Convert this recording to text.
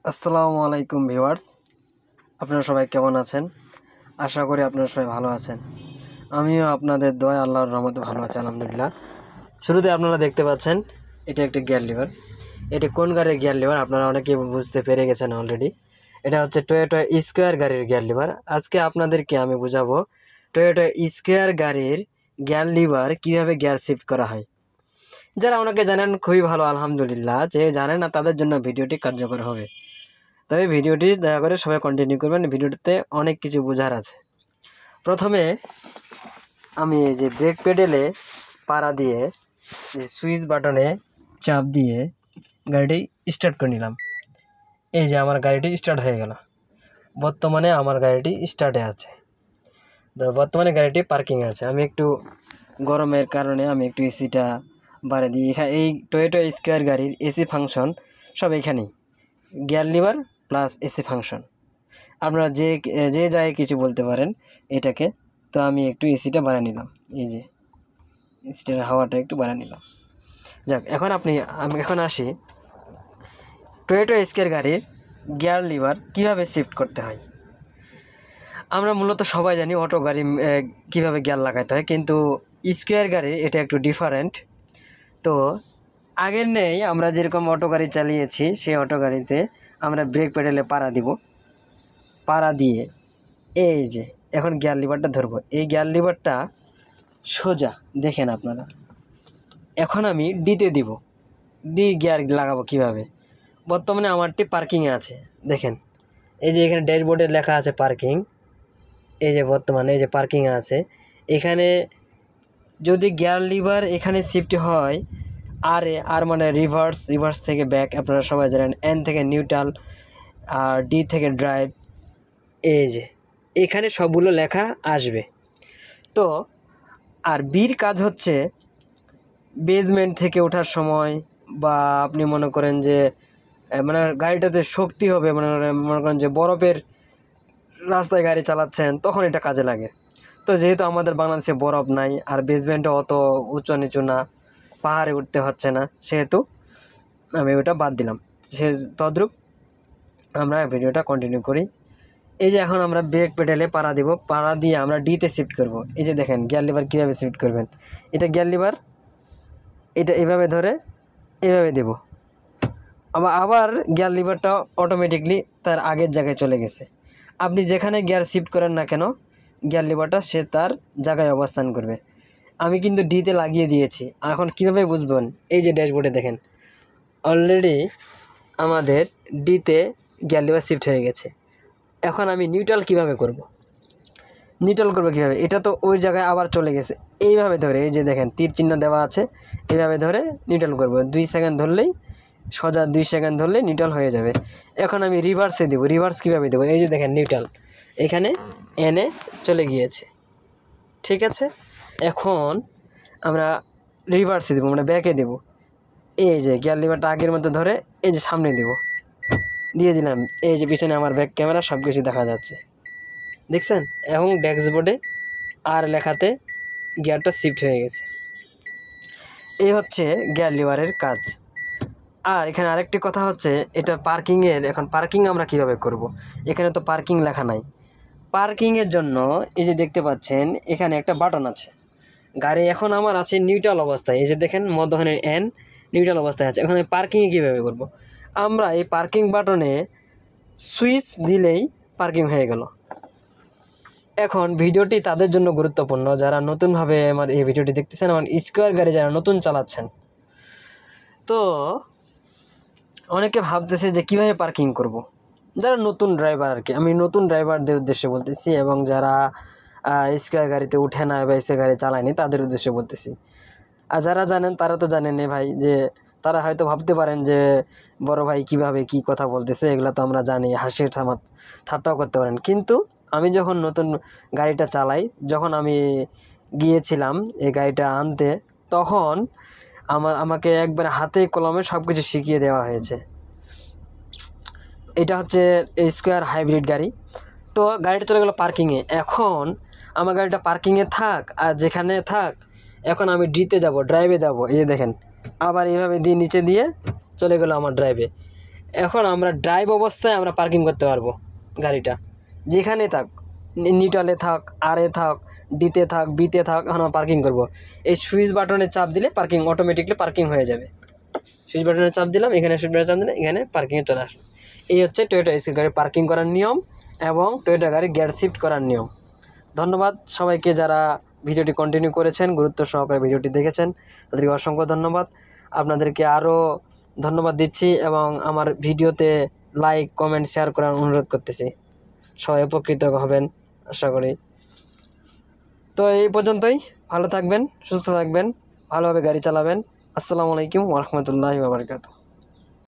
আসসালামু আলাইকুম ভিউয়ার্স, আপনারা সবাই কেমন আছেন? আশা করি আপনারা সবাই ভালো আছেন। আমিও আপনাদের দয়া আল্লাহর রহমতে ভালো আছি আলহামদুলিল্লাহ। শুরুতে আপনারা দেখতে পাচ্ছেন এটা একটা গিয়ার লিভার। এটা কোন গাড়ির গিয়ার লিভার আপনারা অনেকেই বুঝতে পেরে গেছেন অলরেডি। এটা হচ্ছে টয়োটা স্কোয়ার গাড়ির গিয়ার লিভার। আজকে আপনাদেরকে আমি বুঝাবো টয়োটা স্কোয়ার গাড়ির গিয়ার লিভার কীভাবে গিয়ার শিফট করা হয়। যারা অনেকে জানেন খুবই ভালো আলহামদুলিল্লাহ, যে জানে না তাদের জন্য ভিডিওটি কার্যকর হবে। তবে ভিডিওটি দয়া করে সবাই কন্টিনিউ করবেন, ভিডিওটিতে অনেক কিছু বোঝার আছে। প্রথমে আমি এই যে ব্রেক পেডেলে পাড়া দিয়ে যে সুইচ বাটনে চাপ দিয়ে গাড়িটি স্টার্ট করে নিলাম। এই যে আমার গাড়িটি স্টার্ট হয়ে গেল। বর্তমানে আমার গাড়িটি স্টার্টে আছে। তো বর্তমানে গাড়িটি পার্কিংয়ে আছে। আমি একটু গরমের কারণে আমি একটু এসিটা বাড়িয়ে দিই। এখানে এই টয়োটা স্কোয়ার গাড়ির এসি ফাংশন সব এখানেই, gear liver plus AC function. আপনারা যে যে জায়গায় কিছু বলতে পারেন এটাকে। তো আমি একটু এসিটা বাড়িয়ে নিলাম, এই যে এসিটার হাওয়াটা একটু বাড়িয়ে নিলাম। যাক, আমি এখন আসি টয়োটা স্কোয়ার গাড়ির গিয়ার লিভার কীভাবে শিফট করতে হয়। আমরা মূলত সবাই জানি অটো গাড়ি কীভাবে গিয়ার লাগাতে হয়, কিন্তু স্কোয়ার গাড়ি এটা একটু ডিফারেন্ট। তো আগের নেই, আমরা যেরকম অটো গাড়ি চালিয়েছি সেই অটো গাড়িতে আমরা ব্রেক পেডেলে পাড়া দিব। পাড়া দিয়ে এই যে এখন গিয়ার লিভারটা ধরবো। এই গিয়ার লিভারটা সোজা দেখেন আপনারা। এখন আমি ডিতে দিব, গিয়ার লাগাবো কিভাবে। বর্তমানে আমারটি পার্কিংয়ে আছে, দেখেন এই যে এখানে ড্যাশবোর্ডে লেখা আছে পার্কিং। এই যে বর্তমানে এই যে পার্কিংয়ে আছে। এখানে যদি গিয়ার লিভার এখানে শিফট হয় আর মানে রিভার্স থেকে ব্যাক, আপনারা সবাই জানেন। এন থেকে নিউট্রাল আর ডি থেকে ড্রাইভ। এই যে এখানে সবগুলো লেখা আসবে। তো আর বির কাজ হচ্ছে বেজমেন্ট থেকে ওঠার সময়, বা আপনি মনে করেন যে মানে গাড়িটাতে শক্তি হবে, মনে করেন যে বরফের রাস্তায় গাড়ি চালাচ্ছেন, তখন এটা কাজে লাগে। তো যেহেতু আমাদের বাংলাদেশে বরফ নাই আর বেজমেন্টও অত উঁচু নিচু না, পাহাড়ে উঠতে হচ্ছে না, সেহেতু আমি ওটা বাদ দিলাম। তদ্রূপ আমরা ভিডিওটা কন্টিনিউ করি। এই যে এখন আমরা ব্রেক পেডেলে পাড়া দিব, পাড়া দিয়ে আমরা ডিতে শিফট করব। এই যে দেখেন গিয়ার লিভার কীভাবে শিফট করবেন। এটা গিয়ার লিভার, এটা এভাবে ধরে এভাবে দেব। আবার গিয়ার লিভারটা অটোমেটিকলি তার আগের জায়গায় চলে গেছে। আপনি যেখানে গিয়ার শিফট করেন না কেন, গিয়ার লিভারটা সে তার জায়গায় অবস্থান করবে। আমি কিন্তু ডিতে লাগিয়ে দিয়েছি। এখন কীভাবে বুঝবেন, এই যে ড্যাশবোর্ডে দেখেন অলরেডি আমাদের ডিতে গিয়ার লিভার শিফট হয়ে গেছে। এখন আমি নিউট্রাল কীভাবে করব কীভাবে, এটা তো ওই জায়গায় আবার চলে গেছে। এইভাবে ধরে, এই যে দেখেন তীর চিহ্ন দেওয়া আছে, এইভাবে ধরে নিউট্রাল করব। 2 সেকেন্ড ধরলেই সোজা, 2 সেকেন্ড ধরলেই নিউট্রাল হয়ে যাবে। এখন আমি রিভার্সে দেবো। রিভার্স কীভাবে দেবো, এই যে দেখেন নিউট্রাল এখানে এনে চলে গিয়েছে, ঠিক আছে। এখন আমরা রিভার্সে দেবো, মানে ব্যাকে দেবো। এই যে গিয়ার লিভারটা আগের মধ্যে ধরে এই যে সামনে দেবো, দিয়ে দিলাম। এই যে পিছনে আমার ব্যাক ক্যামেরা সব কিছু দেখা যাচ্ছে, দেখছেন। এবং ড্যাশবোর্ডে আর লেখাতে গিয়ারটা শিফট হয়ে গেছে। এই হচ্ছে গিয়ার লিভারের কাজ। আর এখানে আরেকটি কথা হচ্ছে, এটা পার্কিংয়ের। এখন পার্কিং আমরা কিভাবে করব। এখানে তো পার্কিং লেখা নাই। পার্কিংয়ের জন্য এই যে দেখতে পাচ্ছেন এখানে একটা বাটন আছে। গাড়ি এখন আমার আছে নিউট্রাল অবস্থায়, এই যে দেখেন মধ্যখানে এন নিউট্রাল অবস্থায় আছে। এখন পার্কিংয়ে কীভাবে করব, আমরা এই পার্কিং বাটনে সুইচ দিলেই পার্কিং হয়ে গেল। এখন ভিডিওটি তাদের জন্য গুরুত্বপূর্ণ যারা নতুনভাবে আমার এই ভিডিওটি দেখতেছেন, আমার স্কোয়ার গাড়ি যারা নতুন চালাচ্ছেন। তো অনেকে ভাবতেছে যে কীভাবে পার্কিং করব, যারা নতুন ড্রাইভার আর কি। আমি নতুন ড্রাইভারদের উদ্দেশ্যে বলতেছি, এবং যারা স্কোয়ার গাড়িতে উঠে না বা স্কোয়ার গাড়ি চালায়নি তাদের উদ্দেশ্যে বলতেছি। আর যারা জানেন তারা তো জানেনই ভাই, যে তারা হয়তো ভাবতে পারেন যে বড় ভাই কীভাবে কী কথা বলতেছে, এগুলো তো আমরা জানি, হাসির ঠাট্টাও করতে পারেন। কিন্তু আমি যখন নতুন গাড়িটা চালাই, যখন আমি গিয়েছিলাম এই গাড়িটা আনতে, তখন আমাকে একবার হাতে কলমে সব কিছু শিখিয়ে দেওয়া হয়েছে। এটা হচ্ছে স্কোয়ার হাইব্রিড গাড়ি। তো গাড়িটা চলে গেলো পার্কিংয়ে। এখন আমার গাড়িটা পার্কিংয়ে থাক আর যেখানে থাক, এখন আমি ড্রাইভে যাব। এই যে দেখেন আবার এইভাবে দিয়ে নিচে দিয়ে চলে গেলো আমার ড্রাইভে। এখন আমরা ড্রাইভ অবস্থায় আমরা পার্কিং করতে পারবো গাড়িটা, যেখানে থাক, নিউট্রালে থাক, আরে থাক, ডিতে থাক, বিতে থাক, এখন আমরা পার্কিং করব। এই সুইচ বাটনে চাপ দিলে পার্কিং অটোমেটিকলি পার্কিং হয়ে যাবে। সুইচ বাটনে চাপ দিলাম, এখানে সুইচ বাটনে চাপ দিলে এখানে পার্কিংয়ে চলে আসবে। এই হচ্ছে টয়োটা স্কিল গাড়ি পার্কিং করার নিয়ম এবং টয়োটা গাড়ি গিয়ার শিফট করার নিয়ম। ধন্যবাদ সবাইকে যারা ভিডিওটি কন্টিনিউ করেছেন, গুরুত্ব সহকারে ভিডিওটি দেখেছেন, তাদেরকে অসংখ্য ধন্যবাদ। আপনাদেরকে আরও ধন্যবাদ দিচ্ছি এবং আমার ভিডিওতে লাইক, কমেন্ট, শেয়ার করার অনুরোধ করতেছি। সবাই উপকৃত হবেন আশা করি। তো এই পর্যন্তই, ভালো থাকবেন, সুস্থ থাকবেন, ভালোভাবে গাড়ি চালাবেন। আসসালামু আলাইকুম ওয়া রাহমাতুল্লাহি ওয়া বারাকাতুহু।